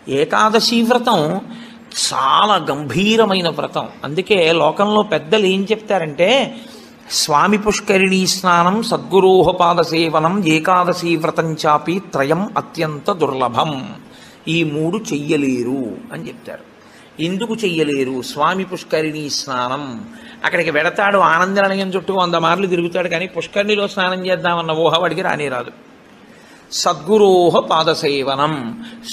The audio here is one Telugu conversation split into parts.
ఏకాదశి వ్రతం చాలా గంభీరమైన వ్రతం. అందుకే లోకంలో పెద్దలు ఏం చెప్తారంటే, స్వామి పుష్కరిణీ స్నానం, సద్గురోహపాద సేవనం, ఏకాదశి వ్రతం చాపి త్రయం అత్యంత దుర్లభం. ఈ మూడు చెయ్యలేరు అని చెప్తారు. ఎందుకు చెయ్యలేరు? స్వామి పుష్కరిణీ స్నానం, అక్కడికి వెడతాడు, ఆనందనిలయం చుట్టూ 100 మార్లు తిరుగుతాడు, కానీ పుష్కరిణిలో స్నానం చేద్దామన్న ఊహ వాడికి రానేరాదు. సద్గురోహ పాదసేవనం,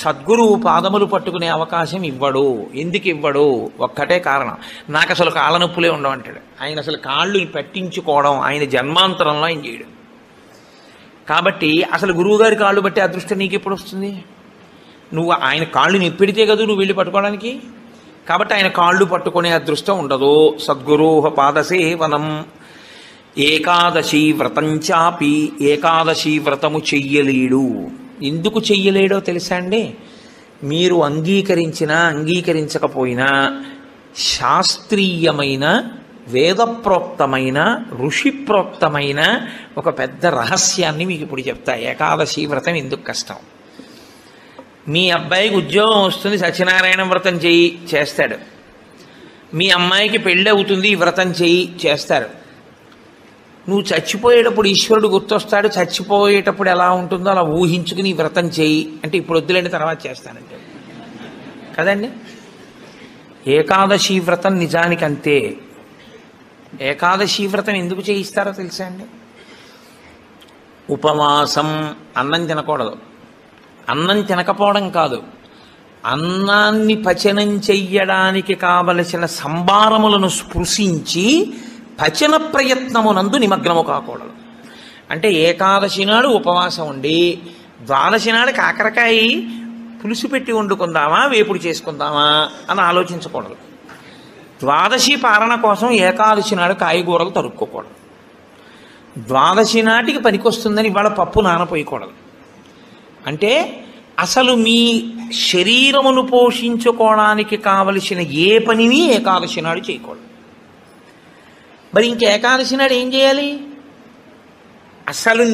సద్గురువు పాదములు పట్టుకునే అవకాశం ఇవ్వడు. ఎందుకు ఇవ్వడు? ఒక్కటే కారణం, నాకు అసలు కాళ్ళ నొప్పులే ఉండవంటాడు. ఆయన అసలు కాళ్ళు పట్టించుకోవడం ఆయన జన్మాంతరంలో ఆయన చేయడు. కాబట్టి అసలు గురువుగారి కాళ్ళు బట్టి అదృష్టం నీకు ఎప్పుడు వస్తుంది? నువ్వు ఆయన కాళ్ళు నిప్పెడితే కదా నువ్వు వెళ్ళి పట్టుకోవడానికి. కాబట్టి ఆయన కాళ్ళు పట్టుకునే అదృష్టం ఉండదు. సద్గురోహ పాదసేవనం. ఏకాదశి వ్రతం చాపి, ఏకాదశి వ్రతము చెయ్యలేడు. ఎందుకు చెయ్యలేడో తెలుసా అండి? మీరు అంగీకరించినా అంగీకరించకపోయినా శాస్త్రీయమైన, వేదప్రోక్తమైన, ఋషిప్రోక్తమైన ఒక పెద్ద రహస్యాన్ని మీకు ఇప్పుడు చెప్తా. ఏకాదశి వ్రతం ఎందుకు కష్టం? మీ అబ్బాయికి ఉద్యోగం వస్తుంది, సత్యనారాయణ వ్రతం చెయ్యి, చేస్తాడు. మీ అమ్మాయికి పెళ్ళి అవుతుంది, ఈ వ్రతం చెయ్యి, చేస్తారు. నువ్వు చచ్చిపోయేటప్పుడు ఈశ్వరుడు గుర్తొస్తాడు, చచ్చిపోయేటప్పుడు ఎలా ఉంటుందో అలా ఊహించుకుని వ్రతం చేయి అంటే, ఇప్పుడు వద్దులేండి తర్వాత చేస్తానంటే కదండి. ఏకాదశి వ్రతం నిజానికి అంతే. ఏకాదశి వ్రతం ఎందుకు చేయిస్తారో తెలుసా అండి? ఉపవాసం, అన్నం తినకూడదు. అన్నం తినకపోవడం కాదు, అన్నాన్ని పచనం చెయ్యడానికి కావలసిన సంభారములను స్పృశించి పచన ప్రయత్నమునందు నిమగ్నము కాకూడదు. అంటే ఏకాదశి నాడు ఉపవాసం ఉండి ద్వాదశి నాడు కాకరకాయ పులుసు పెట్టి వండుకుందామా, వేపుడు చేసుకుందామా అని ఆలోచించకూడదు. ద్వాదశి పారణ కోసం ఏకాదశి నాడు కాయగూరలు తరుక్కోకూడదు. ద్వాదశి నాటికి పనికొస్తుందని ఇవాళ పప్పు నానపోయకూడదు. అంటే అసలు మీ శరీరమును పోషించుకోవడానికి కావలసిన ఏ పనిని ఏకాదశి నాడు చేయకూడదు. మరి ఇంక ఏకాదశి నాడు ఏం చేయాలి? అసలు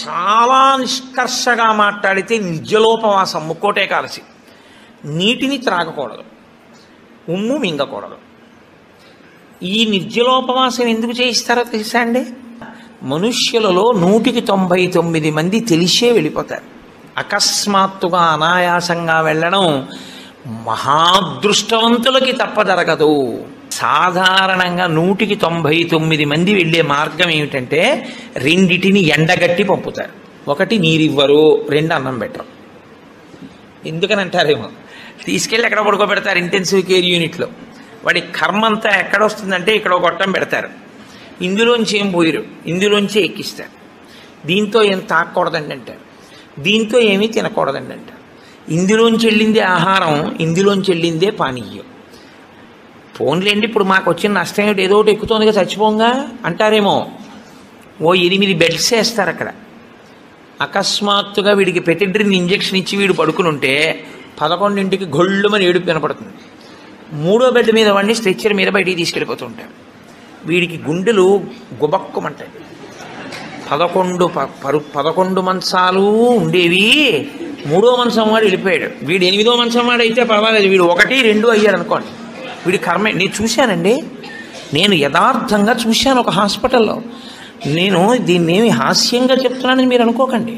చాలా నిష్కర్షగా మాట్లాడితే నిర్జలోపవాసం, ముక్కోటి ఏకాదశి. నీటిని త్రాగకూడదు, ఉమ్ము మింగకూడదు. ఈ నిర్జలోపవాసం ఎందుకు చేయిస్తారో తెలుసా అండి? మనుష్యులలో 199 మంది తెలిసే వెళ్ళిపోతారు. అకస్మాత్తుగా అనాయాసంగా వెళ్ళడం మహాదృష్టవంతులకి తప్ప జరగదు. సాధారణంగా 199 మంది వెళ్ళే మార్గం ఏమిటంటే, రెండిటిని ఎండగట్టి పంపుతారు. ఒకటి నీరివ్వరు, 2 అన్నం పెట్టరు. ఎందుకని అంటారేమో, తీసుకెళ్ళి ఎక్కడ పడుకోబెడతారు ఇంటెన్సివ్ కేర్ యూనిట్లో. వాడి కర్మ అంతా ఎక్కడొస్తుందంటే ఇక్కడ ఒక గొట్టం పెడతారు, ఇందులోంచి ఏం పోయిరు, ఇందులోంచి ఎక్కిస్తారు. దీంతో ఏం తాకూడదండి అంటారు, దీంతో ఏమీ తినకూడదండి అంటారు. ఇందులోంచి వెళ్ళిందే ఆహారం, ఇందులోంచి వెళ్ళిందే పానీయం. ఫోన్లేండి, ఇప్పుడు మాకు వచ్చిన నష్టం ఏమిటి, ఏదో ఒకటి ఎక్కుతోందిగా చచ్చిపోంగా అంటారేమో. ఓ 8 బెడ్స్ వేస్తారు అక్కడ. అకస్మాత్తుగా వీడికి పెటిడ్రిన్ ఇంజెక్షన్ ఇచ్చి వీడు పడుకుని ఉంటే 11ంటికి గొళ్ళుమని ఏడుపు వినపడుతుంది. 3వ బెడ్ మీద వాడిని స్ట్రెచ్చర్ మీద బయటికి తీసుకెళ్ళిపోతూ ఉంటాడు. వీడికి గుండెలు గుబక్కుమంటాయి. 11 మంచాలు ఉండేవి, 3వ మంచం వాడు వెళ్ళిపోయాడు. వీడు 8వ మంచం వాడు అయితే పర్వాలేదు, వీడు 1, 2 అయ్యాడు అనుకోండి. వీడి కర్మే. నేను చూశానండి, నేను యథార్థంగా చూశాను ఒక హాస్పిటల్లో. నేను దీన్ని ఏమి హాస్యంగా చెప్తున్నానని మీరు అనుకోకండి.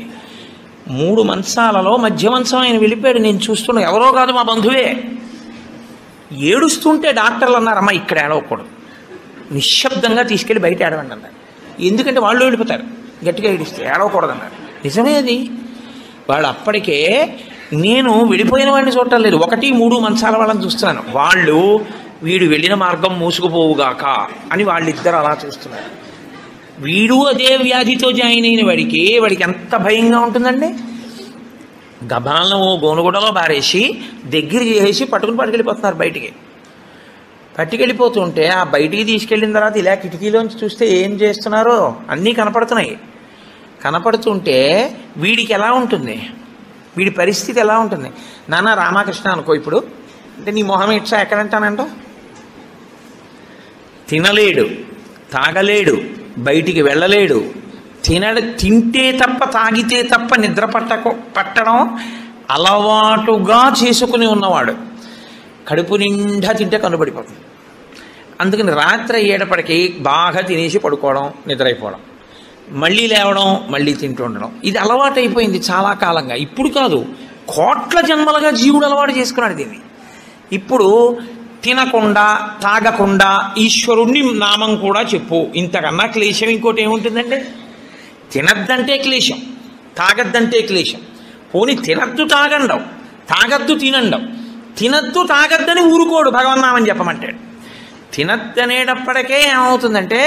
3 మంచాలలో మధ్య మంచం ఆయన వెళ్ళిపోయాడు. నేను చూస్తున్నా, ఎవరో కాదు మా బంధువే. ఏడుస్తుంటే డాక్టర్లు అన్నారు, అమ్మ ఇక్కడ ఏడవకూడదు, నిశ్శబ్దంగా తీసుకెళ్ళి బయట ఏడవండి అన్నారు. ఎందుకంటే వాళ్ళు వెళ్ళిపోతారు, గట్టిగా ఏడిస్తే ఏడవకూడదు అన్నారు. నిజమే అది. వాళ్ళు అప్పటికే, నేను వెళ్ళిపోయిన వాడిని చూడటం లేదు, 1, 3 మంచాల వాళ్ళని చూస్తున్నాను. వాళ్ళు వీడు వెళ్ళిన మార్గం మూసుకుపోవుగాక అని వాళ్ళిద్దరు అలా చూస్తున్నారు. వీడు అదే వ్యాధితో జాయిన్ అయిన వాడికి ఎంత భయంగా ఉంటుందండి. గబాలను ఓ గోనుగుడలో బారేసి దగ్గర చేసి పట్టుకెళ్ళిపోతున్నారు బయటికి. పట్టుకెళ్ళిపోతుంటే ఆ బయటికి తీసుకెళ్ళిన తర్వాత ఇలా కిటికీలోంచి చూస్తే ఏం చేస్తున్నారో అన్నీ కనపడుతున్నాయి. కనపడుతుంటే వీడికి ఎలా ఉంటుంది, వీడి పరిస్థితి ఎలా ఉంటుంది? నాన్న రామకృష్ణ అనుకో ఇప్పుడు, అంటే నీ మొహం ఇట్లా ఎక్కడంటానంట, తినలేడు, తాగలేడు, బయటికి వెళ్ళలేడు, తింటే తప్ప తాగితే తప్ప నిద్ర పట్టడం అలవాటుగా చేసుకుని ఉన్నవాడు కడుపు నిండా తింటే కనుబడిపోతుంది. అందుకని రాత్రి అయ్యేటప్పటికి బాగా తినేసి పడుకోవడం, నిద్రైపోవడం, మళ్ళీ లేవడం, మళ్ళీ తింటూ ఉండడం, ఇది అలవాటైపోయింది చాలా కాలంగా. ఇప్పుడు కాదు, కోట్ల జన్మలుగా జీవుడు అలవాటు చేసుకున్నాడు దీన్ని. ఇప్పుడు తినకుండా తాగకుండా ఈశ్వరుణ్ణి నామం కూడా చెప్పు, ఇంతకన్నా క్లేశం ఇంకోటి ఏముంటుందండి? తినద్దంటే క్లేశం, తాగద్దంటే క్లేశం. పోనీ తినద్దు తాగండవు, తాగద్దు తినండవు. తినద్దు తాగద్దని ఊరుకోడు భగవన్నామని చెప్పమంటాడు. తినద్దనేటప్పటికే ఏమవుతుందంటే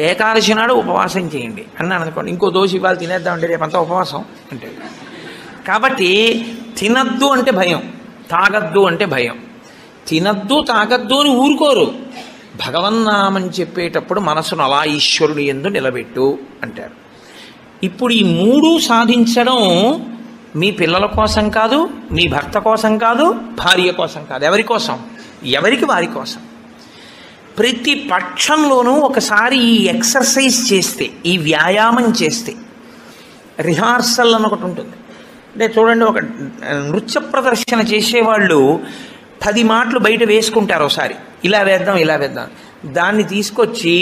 ఏకాదశి నాడు ఉపవాసం చేయండి అన్నాను అనుకోండి, ఇంకో దోషి ఇవాళ తినేద్దామంటే రేపంతా ఉపవాసం అంటే. కాబట్టి తినద్దు అంటే భయం, తాగద్దు అంటే భయం. తినద్దు తాగద్దు అని ఊరుకోరు. భగవన్నామని చెప్పేటప్పుడు మనసును అలా ఈశ్వరుని యందు నిలబెట్టు అంటారు. ఇప్పుడు ఈ మూడు సాధించడం మీ పిల్లల కోసం కాదు, మీ భర్త కోసం కాదు, భార్య కోసం కాదు. ఎవరి కోసం? ఎవరికి వారి కోసం. ప్రతి పక్షంలోనూ ఒకసారి ఈ ఎక్సర్సైజ్ చేస్తే, ఈ వ్యాయామం చేస్తే, రిహార్సల్ అని ఒకటి ఉంటుంది. అంటే చూడండి, ఒక నృత్య ప్రదర్శన చేసేవాళ్ళు 10 మాటలు బయట వేసుకుంటారు. ఒకసారి ఇలా వేద్దాం ఇలా వేద్దాం, దాన్ని తీసుకొచ్చి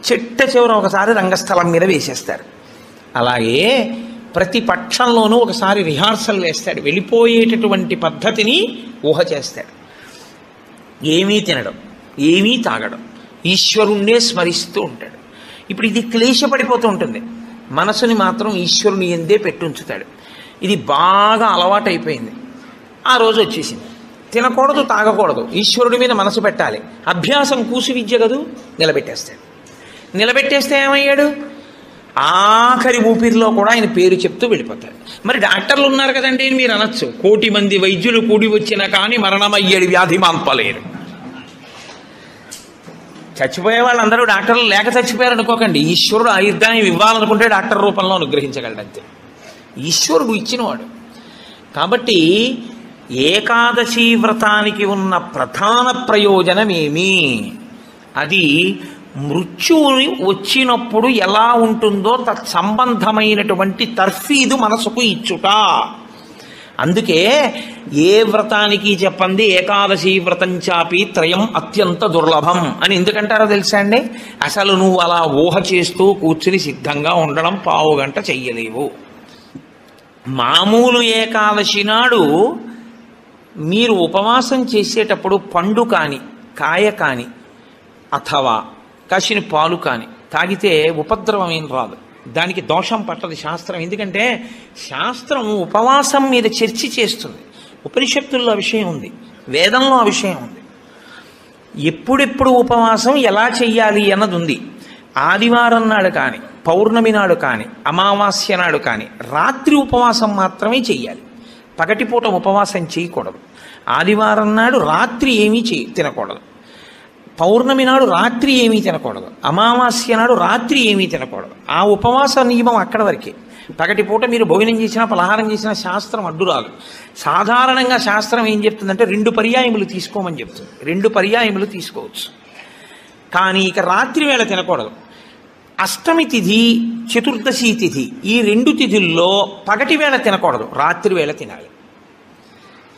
చిట్ట చివర ఒకసారి రంగస్థలం మీద వేసేస్తారు. అలాగే ప్రతి పక్షంలోనూ ఒకసారి రిహార్సల్ వేస్తాడు, వెళ్ళిపోయేటటువంటి పద్ధతిని ఊహ చేస్తాడు. ఏమీ తినడం, ఏమీ తాగడం, ఈశ్వరుణ్ణే స్మరిస్తూ ఉంటాడు. ఇప్పుడు ఇది క్లేశపడిపోతూ ఉంటుంది, మనసుని మాత్రం ఈశ్వరుని ఎందే పెట్టుంచుతాడు. ఇది బాగా అలవాటైపోయింది. ఆ రోజు వచ్చేసింది, తినకూడదు తాగకూడదు, ఈశ్వరుడి మీద మనసు పెట్టాలి. అభ్యాసం కూసి విద్య కదూ, నిలబెట్టేస్తాడు. నిలబెట్టేస్తే ఏమయ్యాడు? ఆఖరి ఊపిరిలో కూడా ఆయన పేరు చెప్తూ వెళ్ళిపోతాడు. మరి డాక్టర్లు ఉన్నారు కదండి మీరు అనొచ్చు, 1,000,000 మంది వైద్యులు కూడి వచ్చినా కానీ మరణమయ్యేది వ్యాధి మాన్పలేరు. చచ్చిపోయే వాళ్ళందరూ డాక్టర్లు లేక చచ్చిపోయారు అనుకోకండి. ఈశ్వరుడు ఆయుర్దాయం ఇవ్వాలనుకుంటే డాక్టర్ రూపంలో అనుగ్రహించగలడు అంతే, ఈశ్వరుడు ఇచ్చినవాడు. కాబట్టి ఏకాదశి వ్రతానికి ఉన్న ప్రధాన ప్రయోజనమేమి? అది మృత్యువుని వచ్చినప్పుడు ఎలా ఉంటుందో తత్సంబంధమైనటువంటి తర్ఫీదు మనసుకు ఇచ్చుట. అందుకే ఏ వ్రతానికి చెప్పండి ఏకాదశి వ్రతం చాపి త్రయం అత్యంత దుర్లభం అని ఎందుకంటారో తెలుసా అండి? అసలు నువ్వు అలా ఊహ చేస్తూ కూర్చుని సిద్ధంగా ఉండడం పావుగంట చెయ్యలేవు. మామూలు ఏకాదశి నాడు మీరు ఉపవాసం చేసేటప్పుడు పండు కాని, కాయ కాని, అథవా కాసిన పాలు కాని తాగితే ఉపద్రవం ఏం రాదు, దానికి దోషం పట్టదు శాస్త్రం. ఎందుకంటే శాస్త్రం ఉపవాసం మీద చర్చ చేస్తుంది. ఉపనిషత్తుల్లో ఆ విషయం ఉంది, వేదంలో ఆ విషయం ఉంది. ఎప్పుడెప్పుడు ఉపవాసం ఎలా చెయ్యాలి అన్నది ఉంది. ఆదివారం నాడు కానీ, పౌర్ణమి నాడు కానీ, అమావాస్య నాడు కానీ రాత్రి ఉపవాసం మాత్రమే చెయ్యాలి. పగటిపూట ఉపవాసం చేయకూడదు. ఆదివారం నాడు రాత్రి ఏమీ తినకూడదు. పౌర్ణమి నాడు రాత్రి ఏమీ తినకూడదు. అమావాస్య నాడు రాత్రి ఏమీ తినకూడదు. ఆ ఉపవాస నియమం అక్కడ వరకే. పగటిపూట మీరు భోజనం చేసినా పలహారం చేసినా శాస్త్రం అడ్డురాదు. సాధారణంగా శాస్త్రం ఏం చెప్తుందంటే 2 పర్యాయములు తీసుకోమని చెప్తుంది. 2 పర్యాయములు తీసుకోవచ్చు. కానీ ఇక రాత్రి వేళ తినకూడదు. అష్టమి తిథి, చతుర్దశి తిథి, ఈ 2 తిథుల్లో పగటి వేళ తినకూడదు, రాత్రి వేళ తినాలి.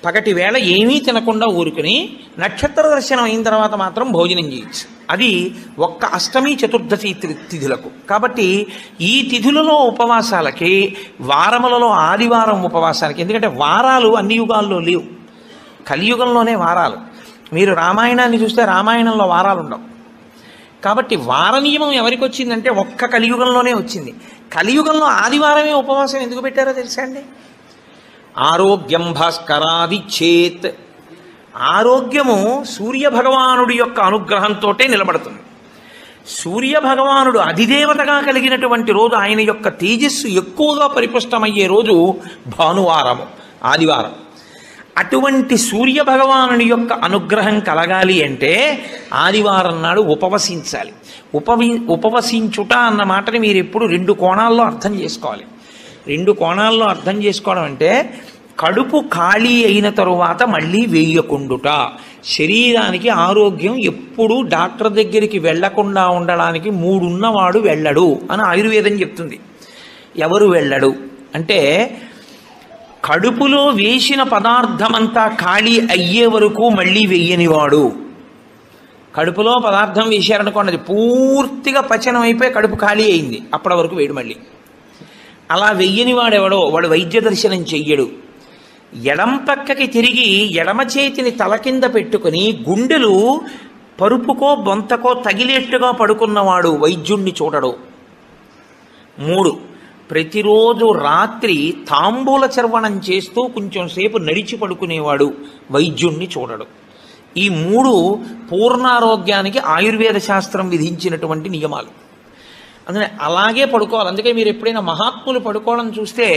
పగటి వేళ ఏమీ తినకుండా ఊరుకుని నక్షత్ర దర్శనం అయిన తర్వాత మాత్రం భోజనం చేయొచ్చు. అది ఒక్క అష్టమి చతుర్దశి తిథులకు. కాబట్టి ఈ తిథులలో ఉపవాసాలకి, వారములలో ఆదివారం ఉపవాసాలకి, ఎందుకంటే వారాలు అన్ని యుగాల్లో లేవు, కలియుగంలోనే వారాలు. మీరు రామాయణాన్ని చూస్తే రామాయణంలో వారాలు ఉండవు. కాబట్టి వార నియమం ఎవరికి వచ్చిందంటే ఒక్క కలియుగంలోనే వచ్చింది. కలియుగంలో ఆదివారమే ఉపవాసం ఎందుకు పెట్టారో తెలుసా అండి? ఆరోగ్యం భాస్కరాది చేత్, ఆరోగ్యము సూర్యభగవానుడి యొక్క అనుగ్రహంతో నిలబడుతుంది. సూర్యభగవానుడు అధిదేవతగా కలిగినటువంటి రోజు, ఆయన యొక్క తేజస్సు ఎక్కువగా పరిపుష్టమయ్యే రోజు భానువారము, ఆదివారం. అటువంటి సూర్యభగవానుని యొక్క అనుగ్రహం కలగాలి అంటే ఆదివారం నాడు ఉపవసించాలి. ఉపవసించుట అన్న మాటని మీరు ఎప్పుడు 2 కోణాల్లో అర్థం చేసుకోవాలి. 2 కోణాల్లో అర్థం చేసుకోవడం అంటే కడుపు ఖాళీ అయిన తరువాత మళ్ళీ వేయకుండుట. శరీరానికి ఆరోగ్యం ఎప్పుడూ డాక్టర్ దగ్గరికి వెళ్లకుండా ఉండడానికి 3 ఉన్నవాడు వెళ్ళడు అని ఆయుర్వేదం చెప్తుంది. ఎవరు వెళ్ళడు అంటే కడుపులో వేసిన పదార్థమంతా ఖాళీ అయ్యే వరకు మళ్ళీ వెయ్యనివాడు. కడుపులో పదార్థం వేశారనుకోండి, అది పూర్తిగా పచనం అయిపోయి కడుపు ఖాళీ అయింది, అప్పటి వరకు వేయడు మళ్ళీ. అలా వెయ్యని వాడెవడో వాడు వైద్య దర్శనం చెయ్యడు. ఎడం పక్కకి తిరిగి ఎడమ చేతిని తల కింద పెట్టుకుని గుండెలు పరుపుకో బొంతకో తగిలేట్టుగా పడుకున్నవాడు వైద్యుణ్ణి చూడడు. 3, ప్రతిరోజు రాత్రి తాంబూల చర్వణం చేస్తూ కొంచెం సేపు నడిచి పడుకునేవాడు వైద్యుణ్ణి చూడడు. ఈ 3 పూర్ణారోగ్యానికి ఆయుర్వేద శాస్త్రం విధించినటువంటి నియమాలు. అందుకని అలాగే పడుకోవాలి. అందుకే మీరు ఎప్పుడైనా మహాత్ములు పడుకోవడం చూస్తే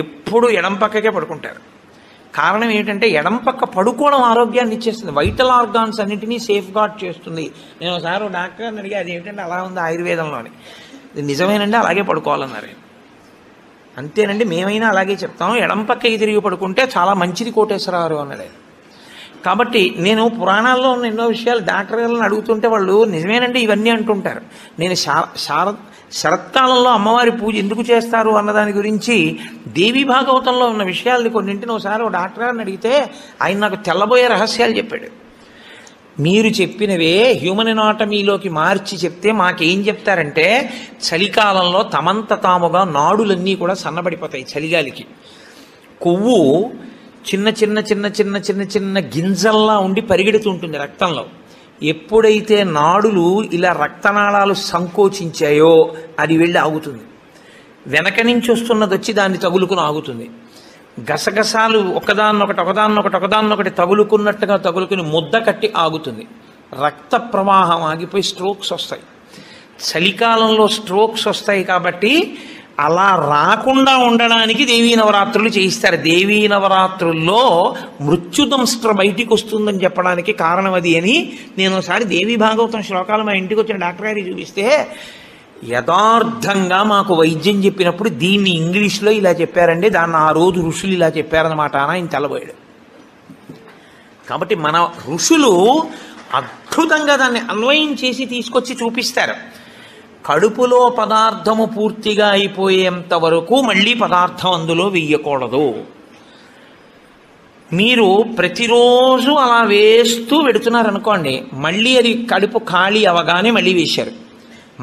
ఎప్పుడు ఎడం పక్కకే పడుకుంటారు. కారణం ఏంటంటే ఎడం పక్క పడుకోవడం ఆరోగ్యాన్ని ఇచ్చేస్తుంది, వైటల్ ఆర్గాన్స్ అన్నింటినీ సేఫ్ గార్డ్ చేస్తుంది. నేను ఒకసారి డాక్టర్ని అడిగి అది ఏంటంటే అలా ఉంది ఆయుర్వేదంలోని. నిజమేనండి, అలాగే పడుకోవాలన్నారు. అంతేనండి, మేమైనా అలాగే చెప్తాం, ఎడం పక్కకి తిరిగి పడుకుంటే చాలా మంచిది కోటేశ్వరరావు అన్నాడు. కాబట్టి నేను పురాణాల్లో ఉన్న ఎన్నో విషయాలు డాక్టర్ గారిని అడుగుతుంటే వాళ్ళు నిజమేనండి ఇవన్నీ అంటుంటారు. నేను శరత్కాలంలో అమ్మవారి పూజ ఎందుకు చేస్తారు అన్నదాని గురించి దేవీ భాగవతంలో ఉన్న విషయాల్ని కొన్నింటిని ఒకసారి ఓ డాక్టర్ గారిని అడిగితే ఆయన నాకు తెల్లబోయే రహస్యాలు చెప్పాడు. మీరు చెప్పినవే హ్యూమన్ ఎనాటమీలోకి మార్చి చెప్తే మాకేం చెప్తారంటే, చలికాలంలో తమంత తాముగా నాడులన్నీ కూడా సన్నబడిపోతాయి చలిగాలికి. కొవ్వు చిన్న చిన్న చిన్న చిన్న చిన్న చిన్న గింజల్లా ఉండి పరిగెడుతుంటుంది రక్తంలో. ఎప్పుడైతే నాడులు ఇలా రక్తనాళాలు సంకోచించాయో అది వెళ్ళి ఆగుతుంది. వెనక నుంచి వస్తున్నది వచ్చి దాన్ని తగులుకుని ఆగుతుంది. గసగసాలు ఒకదాన్నొకటి తగులుకున్నట్టుగా తగులుకుని ముద్ద కట్టి ఆగుతుంది. రక్త ప్రవాహం ఆగిపోయి స్ట్రోక్స్ వస్తాయి. చలికాలంలో స్ట్రోక్స్ వస్తాయి కాబట్టి అలా రాకుండా ఉండడానికి దేవీ నవరాత్రులు చేయిస్తారు. దేవీ నవరాత్రుల్లో మృత్యుదంస్ట్ర బయటికి వస్తుందని చెప్పడానికి కారణం అది అని నేను ఒకసారి దేవీ భాగవతం శ్లోకాలు మా ఇంటికి వచ్చిన డాక్టర్ గారికి చూపిస్తే యథార్థంగా మాకు వైద్యం చెప్పినప్పుడు దీన్ని ఇంగ్లీష్లో ఇలా చెప్పారండి, దాన్ని ఆ రోజు ఋషులు ఇలా చెప్పారన్నమాట అని ఆయన తెల్లబోయాడు. కాబట్టి మన ఋషులు అద్భుతంగా దాన్ని అన్వయం చేసి తీసుకొచ్చి చూపిస్తారు. కడుపులో పదార్థము పూర్తిగా అయిపోయేంత వరకు మళ్ళీ పదార్థం అందులో వెయ్యకూడదు. మీరు ప్రతిరోజు అలా వేస్తూ పెడుతున్నారనుకోండి, మళ్ళీ అది కడుపు ఖాళీ అవగానే మళ్ళీ వేశారు.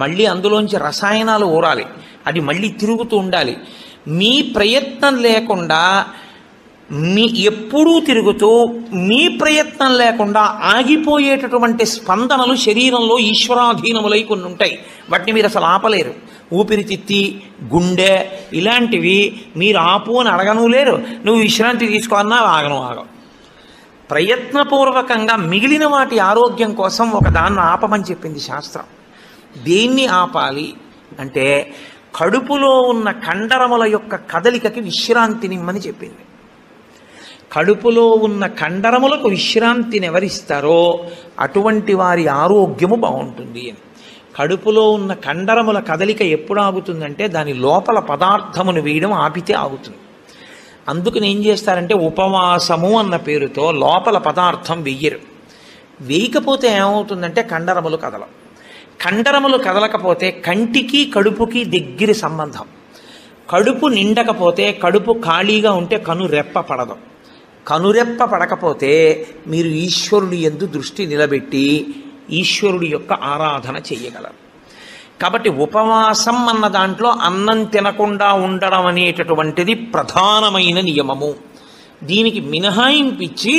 మళ్ళీ అందులోంచి రసాయనాలు ఊరాలి, అది మళ్ళీ తిరుగుతూ ఉండాలి. మీ ప్రయత్నం లేకుండా ఎప్పుడూ తిరుగుతూ మీ ప్రయత్నం లేకుండా ఆగిపోయేటటువంటి స్పందనలు శరీరంలో ఈశ్వరాధీనములై కొన్ని ఉంటాయి. వాటిని మీరు అసలు ఆపలేరు. ఊపిరితిత్తి, గుండె ఇలాంటివి మీరు ఆపు అని అడగను లేరు. నువ్వు విశ్రాంతి తీసుకోన్నా ఆగవు. ప్రయత్నపూర్వకంగా మిగిలిన వాటి ఆరోగ్యం కోసం ఒక దాన్ని ఆపమని చెప్పింది శాస్త్రం. దేన్ని ఆపాలి అంటే కడుపులో ఉన్న కండరముల యొక్క కదలికకి విశ్రాంతినిమ్మని చెప్పింది. కడుపులో ఉన్న కండరములకు విశ్రాంతిని ఎవరిస్తారో అటువంటి వారి ఆరోగ్యము బాగుంటుంది అని. కడుపులో ఉన్న కండరముల కదలిక ఎప్పుడు ఆగుతుందంటే దాని లోపల పదార్థమును వేయడం ఆపితే ఆగుతుంది. అందుకని ఏం చేస్తారంటే ఉపవాసము అన్న పేరుతో లోపల పదార్థం వెయ్యరు. వేయకపోతే ఏమవుతుందంటే కండరములు కదలం. కండరములు కదలకపోతే కంటికి కడుపుకి దగ్గర సంబంధం. కడుపు నిండకపోతే, కడుపు ఖాళీగా ఉంటే కనురెప్ప పడదు. కనురెప్ప పడకపోతే మీరు ఈశ్వరుడి యందు దృష్టి నిలబెట్టి ఈశ్వరుడి యొక్క ఆరాధన చెయ్యగలరు. కాబట్టి ఉపవాసం అన్న దాంట్లో అన్నం తినకుండా ఉండడం అనేటటువంటిది ప్రధానమైన నియమము. దీనికి మినహాయింపించి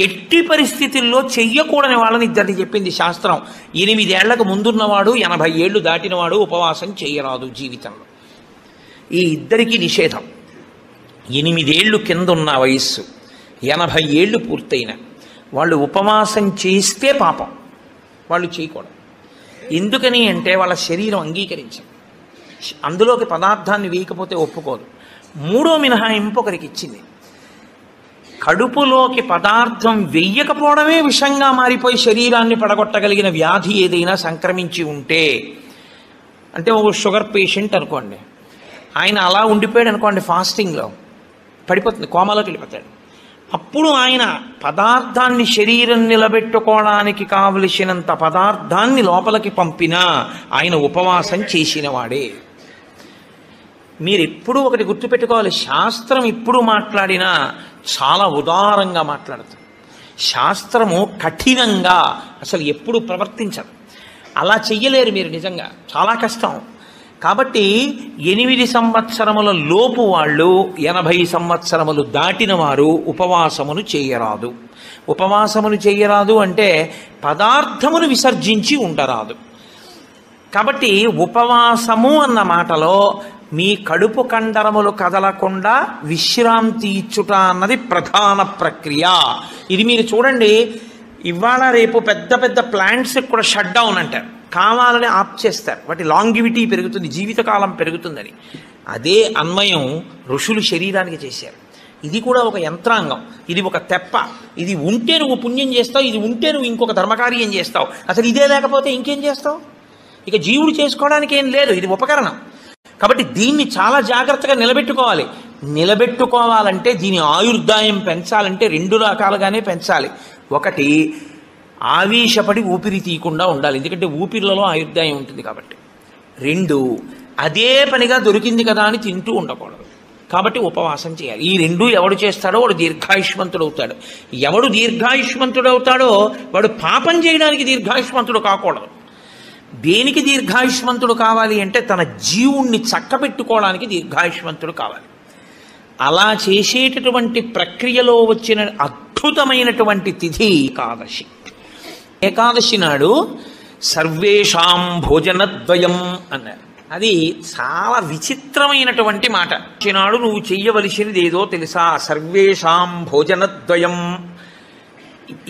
ఎట్టి పరిస్థితుల్లో చెయ్యకూడని వాళ్ళని ఇద్దరిని చెప్పింది శాస్త్రం. 8 ఏళ్లకు ముందున్నవాడు 80 ఏళ్ళు దాటినవాడు ఉపవాసం చేయరాదు జీవితంలో. ఈ ఇద్దరికీ నిషేధం. 8 ఏళ్ళు కింద ఉన్న వయస్సు, 80 ఏళ్ళు పూర్తయిన వాళ్ళు ఉపవాసం చేస్తే పాపం, వాళ్ళు చేయకూడదు. ఎందుకని అంటే వాళ్ళ శరీరం అంగీకరించదు, అందులోకి పదార్థాన్ని వేయకపోతే ఒప్పుకోదు. 3వ మినహాయింపు ఒకరికి ఇచ్చింది. కడుపులోకి పదార్థం వెయ్యకపోవడమే విషంగా మారిపోయి శరీరాన్ని పడగొట్టగలిగిన వ్యాధి ఏదైనా సంక్రమించి ఉంటే, అంటే ఒక షుగర్ పేషెంట్ అనుకోండి, ఆయన అలా ఉండిపోయాడు అనుకోండి, ఫాస్టింగ్లో పడిపోతుంది, కోమాలోకి వెళ్ళిపోతాడు. అప్పుడు ఆయన పదార్థాన్ని శరీరం నిలబెట్టుకోవడానికి కావలసినంత పదార్థాన్ని లోపలికి పంపినా ఆయన ఉపవాసం చేసిన వాడే. మీరు ఎప్పుడూ ఒకటి గుర్తుపెట్టుకోవాలి, శాస్త్రం ఎప్పుడు మాట్లాడినా చాలా ఉదారంగా మాట్లాడుతుంది. శాస్త్రము కఠినంగా అసలు ఎప్పుడు ప్రవర్తించదు. అలా చెయ్యలేరు మీరు, నిజంగా చాలా కష్టం. కాబట్టి 8 సంవత్సరముల లోపు వాళ్ళు 80 సంవత్సరములు దాటిన వారు ఉపవాసమును చేయరాదు. ఉపవాసమును చేయరాదు అంటే పదార్థమును విసర్జించి ఉండరాదు. కాబట్టి ఉపవాసము అన్న మాటలో మీ కడుపు కండరములు కదలకుండా విశ్రాంతి ఇచ్చుట అన్నది ప్రధాన ప్రక్రియ. ఇది మీరు చూడండి, ఇవాళ రేపు పెద్ద పెద్ద ప్లాంట్స్ కూడా షట్ డౌన్ అంటారు, కావాలని ఆప్ చేస్తారు. వాటి లాంగివిటీ పెరుగుతుంది, జీవితకాలం పెరుగుతుందని. అదే అన్వయం ఋషులు శరీరానికి చేశారు. ఇది కూడా ఒక యంత్రాంగం, ఇది ఒక తెప్ప. ఇది ఉంటే నువ్వు పుణ్యం చేస్తావు, ఇది ఉంటే నువ్వు ఇంకొక ధర్మకార్యం చేస్తావు. అసలు ఇదే లేకపోతే ఇంకేం చేస్తావు? ఇక జీవుడు చేసుకోవడానికి ఏం లేదు, ఇది ఉపకరణం. కాబట్టి దీన్ని చాలా జాగ్రత్తగా నిలబెట్టుకోవాలి. నిలబెట్టుకోవాలంటే దీని ఆయుర్దాయం పెంచాలంటే 2 రకాలుగానే పెంచాలి. ఒకటి, ఆవేశపడి ఊపిరి తీయకుండా ఉండాలి, ఎందుకంటే ఊపిరిలో ఆయుర్దాయం ఉంటుంది కాబట్టి. 2, అదే పనిగా దొరికింది కదా అని తింటూ ఉండకూడదు, కాబట్టి ఉపవాసం చేయాలి. ఈ 2 ఎవడు చేస్తాడో వాడు దీర్ఘాయుష్మంతుడు అవుతాడు. ఎవడు దీర్ఘాయుష్మంతుడు అవుతాడో వాడు పాపం చేయడానికి దీర్ఘాయుష్మంతుడు కాకూడదు. దేనికి దీర్ఘాయుష్మంతుడు కావాలి అంటే తన జీవుణ్ణి చక్కబెట్టుకోవడానికి దీర్ఘాయుష్మంతుడు కావాలి. అలా చేసేటటువంటి ప్రక్రియలో వచ్చిన అద్భుతమైనటువంటి తిథి ఏకాదశి. ఏకాదశి నాడు సర్వేషాం భోజనద్వయం అన్నారు. అది చాలా విచిత్రమైనటువంటి మాట. నాడు నువ్వు చెయ్యవలసినది ఏదో తెలుసా? సర్వేషాం భోజనద్వయం.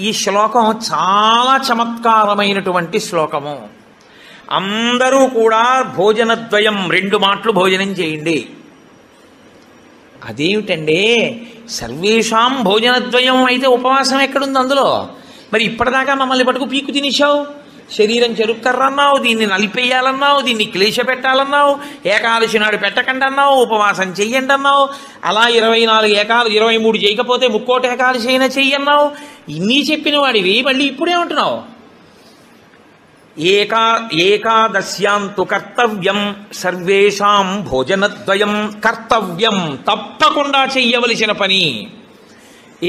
ఈ శ్లోకం చాలా చమత్కారమైనటువంటి శ్లోకము. అందరూ కూడా భోజనద్వయం, 2 మాటలు భోజనం చేయండి. అదేమిటండి, సర్వేషాం భోజనద్వయం అయితే ఉపవాసం ఎక్కడుంది అందులో? మరి ఇప్పటిదాకా మమ్మల్ని పట్టుకు పీకు తినేశావు, శరీరం చెరుక్కర్రన్నావు, దీన్ని నలిపేయాలన్నావు, దీన్ని క్లేశ పెట్టాలన్నావు, ఏకాదశి నాడు పెట్టకండి అన్నావు, ఉపవాసం చెయ్యండి అన్నావు, అలా 24 ఏకాదశి 23 చేయకపోతే ముక్కోటి ఏకాదశి అయినా చెయ్యన్నావు. ఇన్ని చెప్పిన వాడివి మళ్ళీ ఇప్పుడేమంటున్నావు? ఏకాదశ్యాంతు కర్తవ్యం సర్వేషాం భోజనద్వయం. కర్తవ్యం, తప్పకుండా చెయ్యవలసిన పని.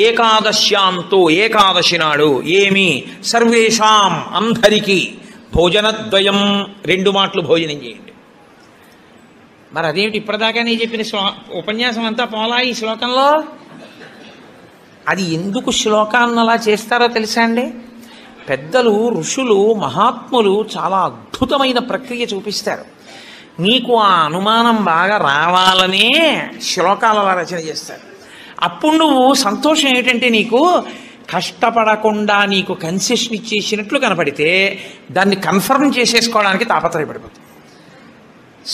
ఏకాదశ్యాంతు, ఏకాదశి నాడు ఏమి? సర్వేషాం, అందరికీ. భోజనద్వయం, 2 మాటలు భోజనం చేయండి. మరి అదేమిటి ఇప్పటిదాకా నీ చెప్పిన ఉపన్యాసం అంతా పోలా ఈ శ్లోకంలో? అది ఎందుకు శ్లోకాన్ని అలా చేస్తారో తెలుసా అండి? పెద్దలు, ఋషులు, మహాత్ములు చాలా అద్భుతమైన ప్రక్రియ చూపిస్తారు. నీకు ఆ అనుమానం బాగా రావాలనే శ్లోకాల రచన చేస్తారు. అప్పుడు నువ్వు సంతోషం ఏంటంటే నీకు కష్టపడకుండా నీకు కన్సెషన్ ఇచ్చేసినట్లు కనపడితే దాన్ని కన్ఫర్మ్ చేసేసుకోవడానికి తాపత్రయపడిపోతుంది.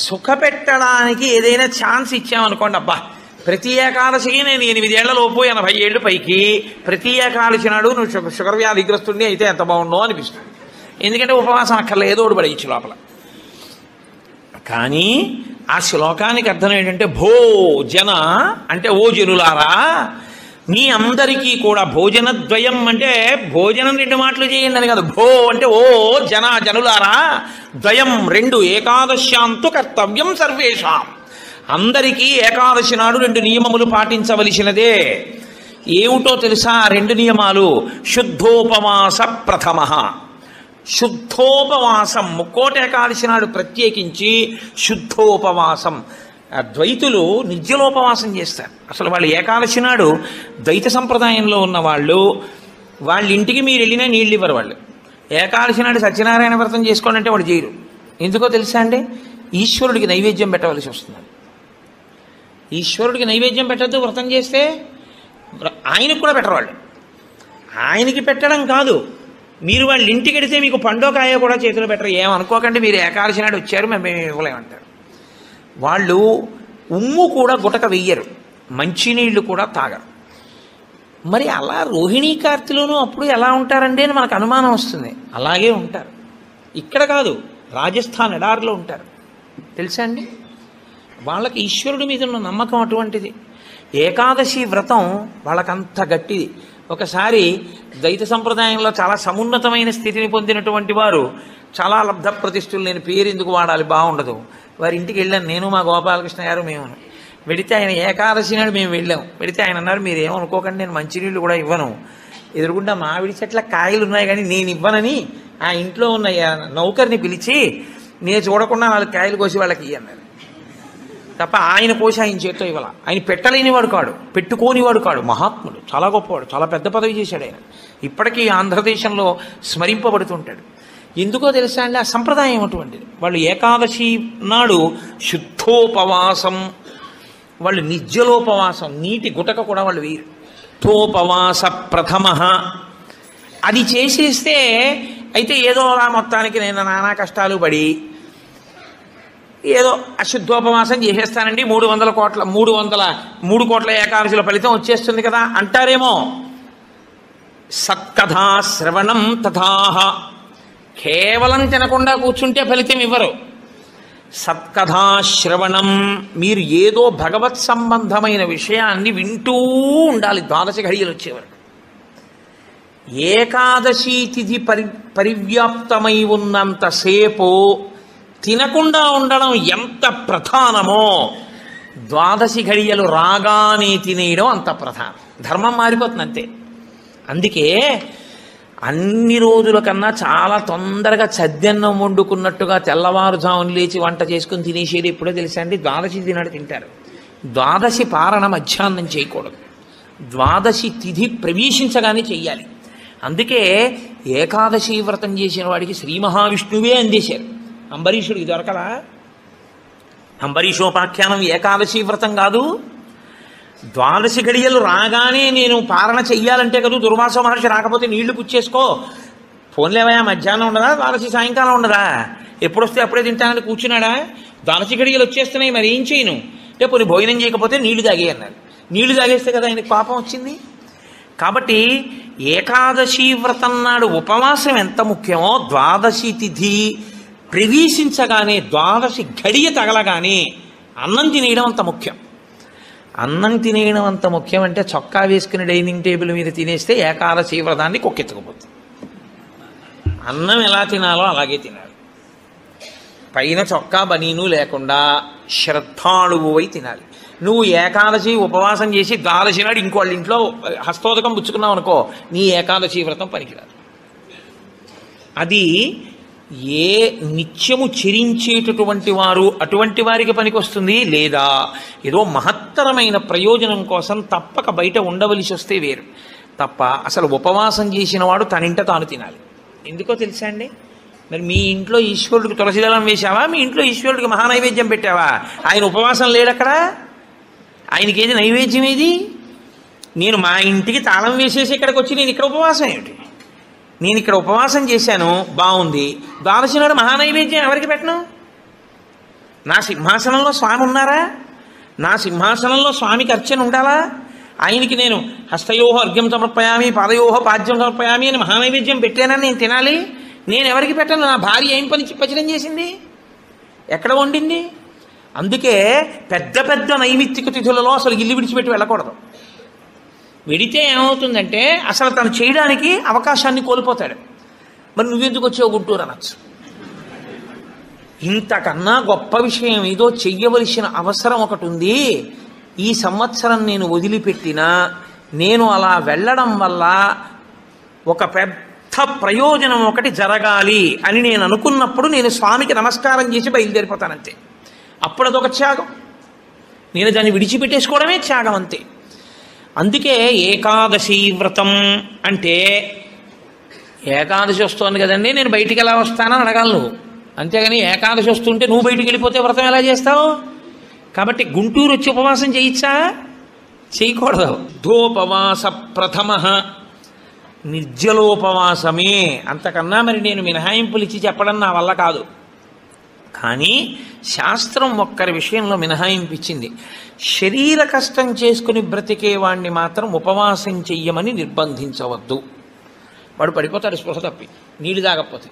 సుఖపెట్టడానికి ఏదైనా ఛాన్స్ ఇచ్చామనుకోండి, అబ్బా ప్రతి ఏకాదశికి నేను 8 ఏళ్లలోపు 80 ఏళ్ళు పైకి ప్రతి ఏకాదశి నాడు నువ్వు షుగర్ వ్యాధిగ్రస్తుడిని అయితే ఎంత బాగుండో అనిపిస్తుంది. ఎందుకంటే ఉపవాసం అక్కర్లేదు, ఏదో ఒకటి పడేయచ్చు లోపల. కానీ ఆ శ్లోకానికి అర్థం ఏంటంటే భోజన అంటే ఓ జనులారా, మీ అందరికీ కూడా భోజనద్వయం అంటే భోజనం 2 మాటలు చేయండి అని కాదు. భో అంటే ఓ జనులారా, ద్వయం 2, ఏకాదశ్యాంతు కర్తవ్యం సర్వేషాం. అందరికీ ఏకాదశి నాడు 2 నియమములు పాటించవలసినదే. ఏమిటో తెలుసా 2 నియమాలు? శుద్ధోపవాస ప్రథమ. శుద్ధోపవాసం, ముక్కోటి ఏకాదశి నాడు ప్రత్యేకించి శుద్ధోపవాసం. ద్వైతులు నిర్జలోపవాసం చేస్తారు. అసలు వాళ్ళు ఏకాదశి నాడు ద్వైత సంప్రదాయంలో ఉన్న వాళ్ళు, వాళ్ళ ఇంటికి మీరు వెళ్ళినా నీళ్ళు ఇవ్వరు. వాళ్ళు ఏకాదశి నాడు సత్యనారాయణ వ్రతం చేసుకోండి అంటే వాళ్ళు చేయరు. ఎందుకో తెలుసా అండి? ఈశ్వరుడికి నైవేద్యం పెట్టవలసి వస్తుంది. ఈశ్వరుడికి నైవేద్యం పెట్టద్దు వ్రతం చేస్తే, ఆయనకు కూడా పెట్టరు వాళ్ళు. ఆయనకి పెట్టడం కాదు, మీరు వాళ్ళ ఇంటికి వెడితే మీకు పండో కాయో కూడా చేతిలో పెట్టరు. ఏమనుకోకండి, మీరు ఏకాదశి నాడు వచ్చారు మేము ఇవ్వలేమంటారు. వాళ్ళు ఉమ్ము కూడా గుటక వెయ్యరు, మంచినీళ్ళు కూడా తాగరు. మరి అలా రోహిణీ కార్తెలోనూ అప్పుడు ఎలా ఉంటారండి అని మనకు అనుమానం వస్తుంది. అలాగే ఉంటారు. ఇక్కడ కాదు, రాజస్థాన్ ఎడారిలో ఉంటారు. తెలుసా అండి? వాళ్ళకి ఈశ్వరుడి మీద ఉన్న నమ్మకం అటువంటిది. ఏకాదశి వ్రతం వాళ్ళకంత గట్టిది. ఒకసారి ద్వైత సంప్రదాయంలో చాలా సమున్నతమైన స్థితిని పొందినటువంటి వారు చాలా లబ్ధ ప్రతిష్ఠులు, నేను పేరు ఎందుకు వాడాలి, బాగుండదు. వారి ఇంటికి వెళ్ళాను నేను, మా గోపాలకృష్ణ గారు, మేము. వెడితే ఆయన ఏకాదశి నాడు మేము వెళ్ళాం. వెడితే ఆయన అన్నారు, మీరు ఏమనుకోకండి, నేను మంచినీళ్ళు కూడా ఇవ్వను, ఎదురుగుండా మామిడి చెట్ల కాయలు ఉన్నాయి కానీ నేను ఇవ్వనని ఆ ఇంట్లో ఉన్న నౌకర్ని పిలిచి, నేను చూడకుండా 4 కాయలు కోసి వాళ్ళకి అన్నారు తప్ప ఆయన కోసి ఆయన చేతితో ఇవ్వాల. ఆయన పెట్టలేనివాడు కాడు, పెట్టుకోనివాడు కాడు, మహాత్ముడు, చాలా గొప్పవాడు, చాలా పెద్ద పదవి చేశాడు ఆయన. ఇప్పటికీ ఆంధ్రదేశంలో స్మరింపబడుతుంటాడు. ఎందుకో తెలుసా అండి, ఆ సంప్రదాయం అటువంటిది. వాళ్ళు ఏకాదశి నాడు శుద్ధోపవాసం, వాళ్ళు నిర్జలోపవాసం, నీటి గుటక కూడా వాళ్ళు వేయరు. శుద్ధోపవాస ప్రథమ అది చేసేస్తే అయితే ఏదో అలా మొత్తానికి నేను నానా కష్టాలు పడి ఏదో అశుద్ధోపవాసం చేసేస్తానండి, 3 కోట్ల ఏకాదశుల ఫలితం వచ్చేస్తుంది కదా అంటారేమో. సత్కథా శ్రవణం తథాహ, కేవలం తినకుండా కూర్చుంటే ఫలితం ఇవ్వరు. సత్కథా శ్రవణం, మీరు ఏదో భగవత్ సంబంధమైన విషయాన్ని వింటూ ఉండాలి 12 ఘడియలు వచ్చేవరకు. ఏకాదశి తిథి పరివ్యాప్తమై ఉన్నంతసేపు తినకుండా ఉండడం ఎంత ప్రధానమో 12 ఘడియలు రాగానే తినేయడం అంత ప్రధానం. ధర్మం మారిపోతుంది అంతే. అందుకే అన్ని రోజుల కన్నా చాలా తొందరగా చద్దన్నం వండుకున్నట్టుగా తెల్లవారుజామున లేచి వంట చేసుకుని తినేసేది ఎప్పుడో తెలుసా అండి, 12 తినాడు తింటారు. 12 పారణ మధ్యాహ్నం చేయకూడదు, 12 తిథి ప్రవేశించగానే చెయ్యాలి. అందుకే ఏకాదశి వ్రతం చేసిన వాడికి శ్రీ మహావిష్ణువే అందేశారు. అంబరీషుడికి దొరకలా? అంబరీషోపాఖ్యానం ఏకాదశి వ్రతం కాదు. 12 ఘడియలు రాగానే నేను పారణ చెయ్యాలంటే కదా, దుర్వాస మహర్షి రాకపోతే నీళ్లు పుచ్చేసుకో, ఫోన్లేవయా మధ్యాహ్నం ఉండదా, 12 సాయంకాలం ఉండదా, ఎప్పుడొస్తే అప్పుడే తింటానని కూర్చున్నాడా? 12 ఘడియలు వచ్చేస్తున్నాయి, మరి ఏం చేయను అంటే పోనీ భోజనం చేయకపోతే నీళ్లు తాగే అన్నారు. నీళ్లు తాగేస్తే కదా ఆయనకు పాపం వచ్చింది. కాబట్టి ఏకాదశి వ్రతం నాడు ఉపవాసం ఎంత ముఖ్యమో 12 తిథి ప్రవేశించగానే 12 ఘడియ తగలగానే అన్నం తినేయడం అంత ముఖ్యం. అన్నం తినేయడం అంత ముఖ్యం అంటే చొక్కా వేసుకుని డైనింగ్ టేబుల్ మీద తినేస్తే ఏకాదశి వ్రతాన్ని కొక్కెత్తుకుపోతుంది. అన్నం ఎలా తినాలో అలాగే తినాలి. పైన చొక్కా బనీను లేకుండా శ్రద్ధాళువు అయి తినాలి. నువ్వు ఏకాదశి ఉపవాసం చేసి 12 నాడు ఇంకోళ్ళ ఇంట్లో హస్తోదకం పుచ్చుకున్నావు అనుకో, నీ ఏకాదశి వ్రతం పనికిరాదు. అది ఏ నిత్యము చెరించేటటువంటి వారు అటువంటి వారికి పనికొస్తుంది, లేదా ఏదో మహత్తరమైన ప్రయోజనం కోసం తప్పక బయట ఉండవలసి వస్తే వేరు. తప్ప అసలు ఉపవాసం చేసిన వాడు తనింట తాను తినాలి. ఎందుకో తెలుసా అండి, మరి మీ ఇంట్లో ఈశ్వరుడికి తులసిదళం వేశావా, మీ ఇంట్లో ఈశ్వరుడికి మహానైవేద్యం పెట్టావా? ఆయన ఉపవాసం లేడక్కడ, ఆయనకి ఏది నైవేద్యం ఏది? నేను మా ఇంటికి తాళం వేసేసి ఇక్కడికి వచ్చి నేను ఇక్కడ ఉపవాసం ఏమిటి? నేను ఇక్కడ ఉపవాసం చేశాను, బాగుంది, 12 నాడు మహానైవేద్యం ఎవరికి పెట్టను? నా సింహాసనంలో స్వామి ఉన్నారా? నా సింహాసనంలో స్వామికి అర్చన ఉండాలా? ఆయనకి నేను హస్తయోహ అర్ఘ్యం సమర్పయామి, పాదయోహ పాద్యం సమర్పయామి అని మహానైవేద్యం పెట్టానని నేను తినాలి. నేను ఎవరికి పెట్టను? నా భార్య ఏం పచనం చేసింది, ఎక్కడ వండింది? అందుకే పెద్ద పెద్ద నైమిత్తిక తిథులలో అసలు ఇల్లు విడిచిపెట్టి వెళ్ళకూడదు. వెడితే ఏమవుతుందంటే అసలు తను చేయడానికి అవకాశాన్ని కోల్పోతాడు. మరి నువ్వెందుకు వచ్చావు గుంటూరు అనొచ్చు. ఇంతకన్నా గొప్ప విషయం ఏదో చెయ్యవలసిన అవసరం ఒకటి ఉంది. ఈ సంవత్సరం నేను వదిలిపెట్టినా నేను అలా వెళ్ళడం వల్ల ఒక పెద్ద ప్రయోజనం ఒకటి జరగాలి అని నేను అనుకున్నప్పుడు నేను స్వామికి నమస్కారం చేసి బయలుదేరిపోతానంతే. అప్పుడు అదొక త్యాగం. నేను దాన్ని విడిచిపెట్టేసుకోవడమే త్యాగం అంతే. అందుకే ఏకాదశి వ్రతం అంటే ఏకాదశి వస్తోంది కదండి, నేను బయటికి ఎలా వస్తానని అడగాలి నువ్వు. అంతేగాని ఏకాదశి వస్తుంటే నువ్వు బయటికి వెళ్ళిపోతే వ్రతం ఎలా చేస్తావు? కాబట్టి గుంటూరు వచ్చి ఉపవాసం చేయొచ్చా? చేయకూడదు. ధోపవాస ప్రథమ నిర్జలోపవాసమే. అంతకన్నా మరి నేను మినహాయింపులు ఇచ్చి చెప్పడం నా వల్ల కాదు. కానీ శాస్త్రం ఒక్కరి విషయంలో మినహాయింపు ఇచ్చింది. శరీర కష్టం చేసుకుని బ్రతికేవాణ్ణి మాత్రం ఉపవాసం చెయ్యమని నిర్బంధించవద్దు. వాడు పడిపోతాడు స్పృహ తప్పి, నీళ్ళు తాగకపోతే.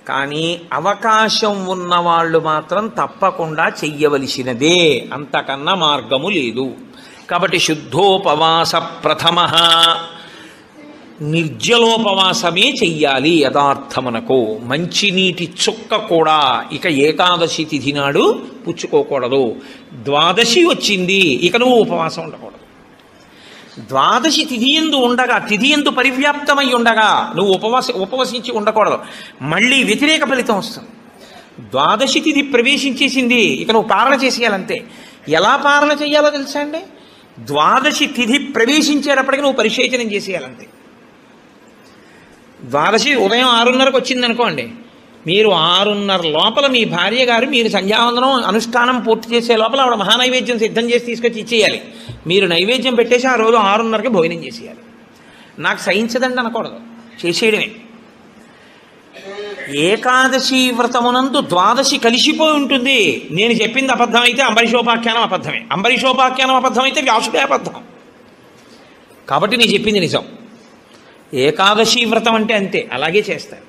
కానీ అవకాశం ఉన్నవాళ్ళు మాత్రం తప్పకుండా చెయ్యవలసినదే, అంతకన్నా మార్గము లేదు. కాబట్టి శుద్ధోపవాస ప్రథమ నిర్జలోపవాసమే చెయ్యాలి. యథార్థమునకు మంచినీటి చుక్క కూడా ఇక ఏకాదశి తిథి నాడు పుచ్చుకోకూడదు. ద్వాదశి వచ్చింది, ఇక నువ్వు ఉపవాసం ఉండకూడదు. ద్వాదశి తిథియందు ఉండగా, తిథియందు పరివ్యాప్తమై ఉండగా నువ్వు ఉపవసించి ఉండకూడదు. మళ్ళీ వ్యతిరేక ఫలితం వస్తుంది. ద్వాదశి తిథి ప్రవేశించేసింది, ఇక నువ్వు పాలన చేసేయాలంతే. ఎలా పాలన చేయాలో తెలుసా అండి? ద్వాదశి తిథి ప్రవేశించేటప్పటికి నువ్వు పరిశేచనం చేసేయాలంతే. ద్వాదశి ఉదయం 6:30కు వచ్చిందనుకోండి, మీరు 6:30 లోపల మీ భార్య గారు మీరు సంధ్యావందనం అనుష్ఠానం పూర్తి చేసే లోపల ఆవిడ మహానైవేద్యం సిద్ధం చేసి తీసుకొచ్చి ఇచ్చేయాలి. మీరు నైవేద్యం పెట్టేసి ఆ రోజు 6:30కి భోజనం చేసేయాలి. నాకు సహించదండి అనకూడదు, చేసేయడమే. ఏకాదశి వ్రతమునందు ద్వాదశి కలిసిపోయి ఉంటుంది. నేను చెప్పింది అబద్ధం అయితే అంబరీషోపాఖ్యానం అబద్ధమే, అంబరీషోపాఖ్యానం అబద్ధం అయితే వ్యాసుడే అబద్ధం. కాబట్టి నేను చెప్పింది నిజం. ఏకాదశి వ్రతం అంటే అంతే, అలాగే చేస్తారు.